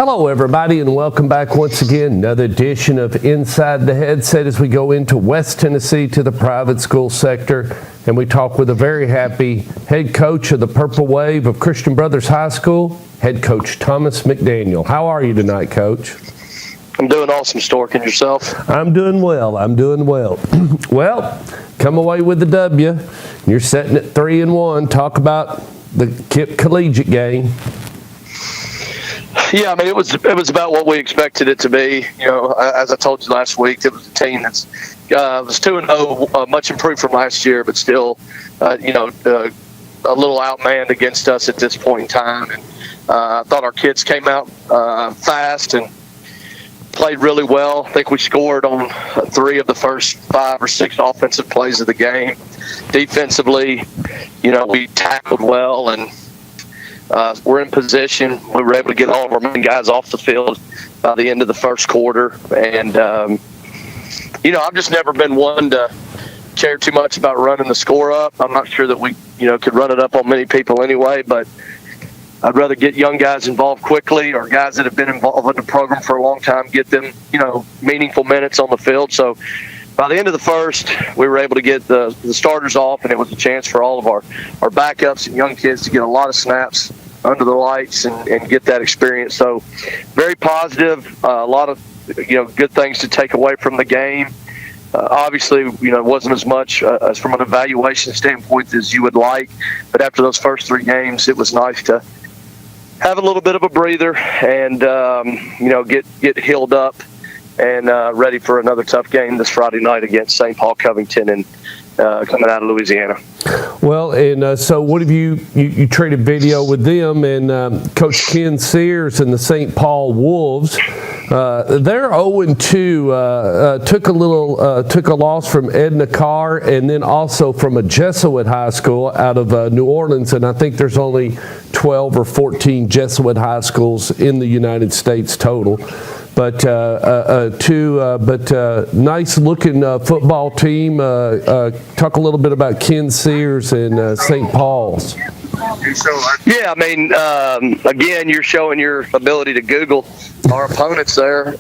Hello, everybody, and welcome back once again. Another edition of Inside the Headset as we go into West Tennessee to the private school sector, and we talk with a very happy head coach of the Purple Wave of Christian Brothers High School, head coach Thomas McDaniel. How are you tonight, Coach? I'm doing awesome, Stork, and yourself? I'm doing well. Well, come away with the W. You're sitting at 3-1. Talk about the KIPP collegiate game. Yeah, I mean, it was about what we expected it to be. You know, as I told you last week, it was a team that's was 2-0, much improved from last year, but still, a little outmanned against us at this point in time. And I thought our kids came out fast and played really well. I think we scored on 3 of the first 5 or 6 offensive plays of the game. Defensively, we tackled well and we're in position. We were able to get all of our main guys off the field by the end of the first quarter. And, I've just never been one to care too much about running the score up. I'm not sure that we, could run it up on many people anyway, but I'd rather get young guys involved quickly or guys that have been involved in the program for a long time, get them, meaningful minutes on the field. So by the end of the first, we were able to get the starters off, and it was a chance for all of our backups and young kids to get a lot of snaps under the lights and get that experience. So very positive, a lot of, good things to take away from the game. Obviously, it wasn't as much as from an evaluation standpoint as you would like, but after those first 3 games, it was nice to have a little bit of a breather and, get healed up and ready for another tough game this Friday night against St. Paul Covington and coming out of Louisiana. Well, and so what have you traded video with them and Coach Ken Sears and the St. Paul Wolves. They're 0-2. Took a loss from Edna Carr and then also from a Jesuit high school out of New Orleans, and I think there's only 12 or 14 Jesuit high schools in the United States total. But nice looking football team. Talk a little bit about Ken Sears and St. Paul's. Yeah, I mean, again, you're showing your ability to Google our opponents there.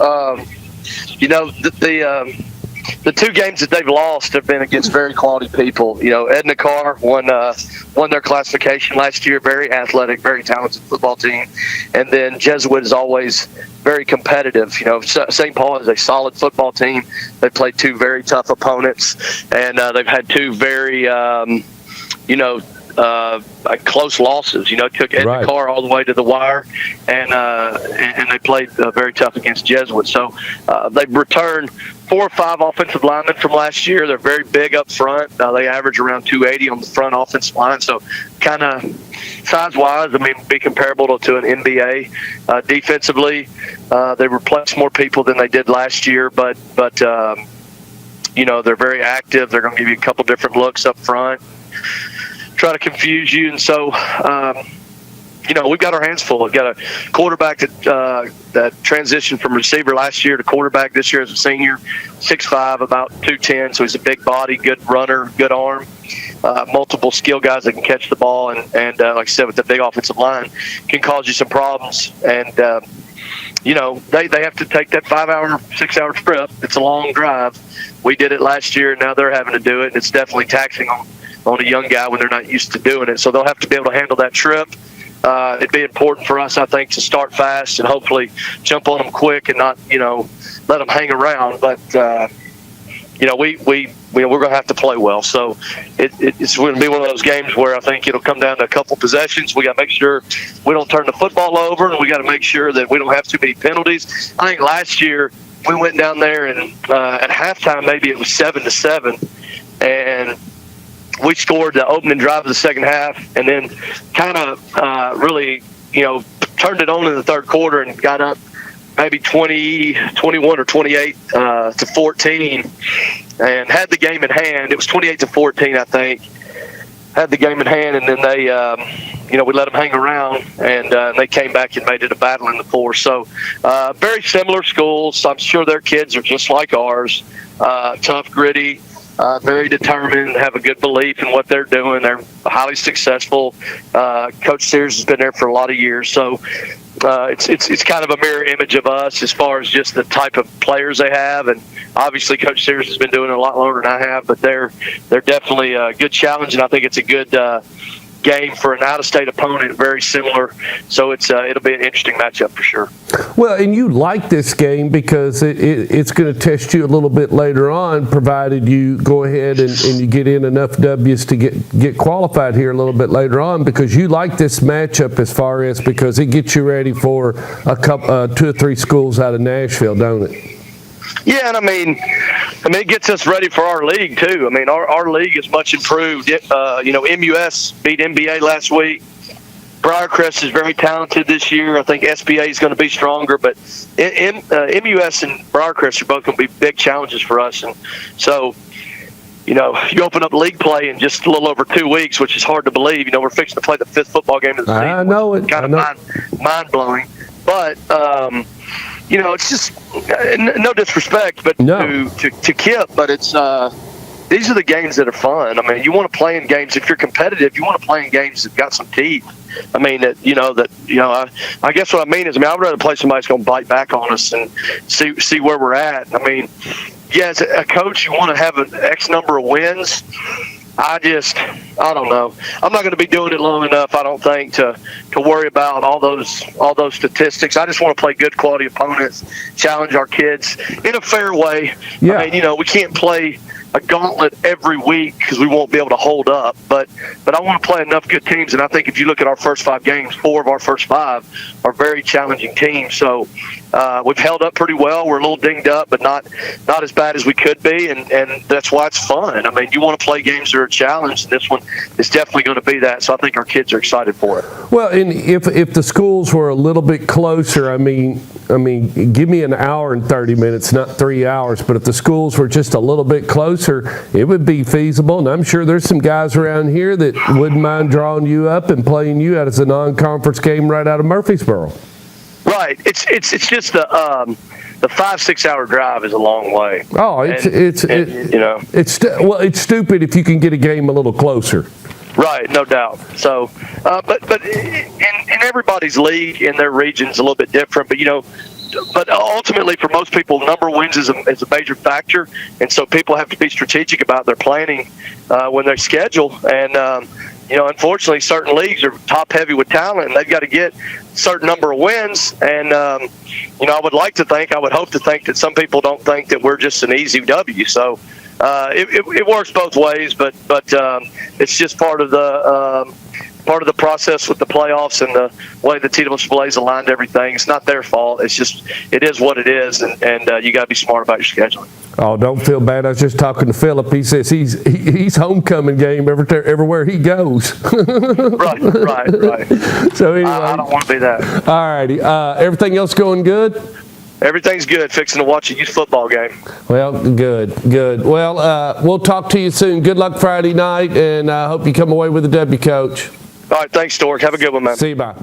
The 2 games that they've lost have been against very quality people. Edna Carr won their classification last year. Very athletic, very talented football team. And then Jesuit is always very competitive. St. Paul is a solid football team. They played 2 very tough opponents, and they've had 2 very, close losses. Took Edna Carr all the way to the wire, and they played very tough against Jesuit. So they've returned 4 or 5 offensive linemen from last year. They're very big up front. They average around 280 on the front offensive line. So kind of size-wise, be comparable to an NBA. Defensively, they replaced more people than they did last year, but they're very active. They're going to give you a couple different looks up front, try to confuse you. And so, we've got our hands full. We've got a quarterback that transitioned from receiver last year to quarterback this year as a senior, 6'5", about 210. So he's a big body, good runner, good arm, multiple skill guys that can catch the ball. And like I said, with the big offensive line, can cause you some problems. And, they have to take that 5-hour, 6-hour trip. It's a long drive. We did it last year, and now they're having to do it. And it's definitely taxing on a young guy when they're not used to doing it. So they'll have to be able to handle that trip. It'd be important for us, I think, to start fast and hopefully jump on them quick and not, let them hang around. But, we're going to have to play well. So it's going to be one of those games where I think it'll come down to a couple possessions. We got to make sure we don't turn the football over, and we got to make sure that we don't have too many penalties. I think last year we went down there and at halftime maybe it was 7-7, and we scored the opening drive of the second half, and then kind of really, turned it on in the third quarter and got up maybe 21 or 28 to 14, and had the game in hand. It was 28-14, I think. Had the game in hand, and then they, we let them hang around, and they came back and made it a battle in the fourth. So very similar schools. I'm sure their kids are just like ours, tough, gritty. very determined, have a good belief in what they're doing. They're highly successful. Coach Sears has been there for a lot of years, so it's kind of a mirror image of us as far as just the type of players they have. And obviously, Coach Sears has been doing it a lot longer than I have, but they're definitely a good challenge, and I think it's a good game for an out-of-state opponent, very similar. So it'll be an interesting matchup for sure. Well, and you like this game because it's going to test you a little bit later on, provided you go ahead and you get in enough W's to get qualified here a little bit later on, because you like this matchup as far as because it gets you ready for a couple, 2 or 3 schools out of Nashville, don't it? Yeah, and I mean, it gets us ready for our league too. I mean, our league is much improved. MUS beat NBA last week. Briarcrest is very talented this year. I think SBA is going to be stronger, but MUS and Briarcrest are both going to be big challenges for us. And so, you open up league play in just a little over 2 weeks, which is hard to believe. We're fixing to play the 5th football game of the season. I know it. Kind of mind blowing, but. It's just no disrespect, but to Kip, but it's these are the games that are fun. I mean, you want to play in games if you're competitive. You want to play in games that got some teeth. I mean, I guess what I mean is, I'd rather play somebody that's going to bite back on us and see where we're at. I mean, as a coach, you want to have an X number of wins. I don't know. I'm not going to be doing it long enough, I don't think, to worry about all those statistics. I just want to play good quality opponents, challenge our kids in a fair way. Yeah. I mean, we can't play a gauntlet every week because we won't be able to hold up. But I want to play enough good teams, and I think if you look at our first 5 games, 4 of our first 5 are very challenging teams. So we've held up pretty well. We're a little dinged up, but not as bad as we could be, and that's why it's fun. I mean, you want to play games that are a challenge, and this one is definitely going to be that. So I think our kids are excited for it. Well, and if the schools were a little bit closer, I mean, give me an hour and 30 minutes, not 3 hours. But if the schools were just a little bit closer, it would be feasible. And I'm sure there's some guys around here that wouldn't mind drawing you up and playing you out as a non-conference game right out of Murfreesboro. Right. It's just the 5-6 hour drive is a long way. Oh, it's stupid if you can get a game a little closer. Right, no doubt. So, but in everybody's league in their region is a little bit different. But ultimately, for most people, number of wins is a major factor, and so people have to be strategic about their planning when they schedule. And unfortunately, certain leagues are top heavy with talent, and they've got to get a certain number of wins. And I would hope to think that some people don't think that we're just an easy W. So it works both ways, but it's just part of the process with the playoffs and the way the TWS's aligned everything. It's not their fault. It is what it is, and you got to be smart about your scheduling. Oh, don't feel bad. I was just talking to Philip. He says he's homecoming game everywhere he goes. Right. So anyway, I don't want to be that. All righty. Everything else going good? Everything's good. Fixing to watch a youth football game. Well, good. Well, we'll talk to you soon. Good luck Friday night, and I hope you come away with a W, Coach. All right, thanks, Stork. Have a good one, man. See you, bye.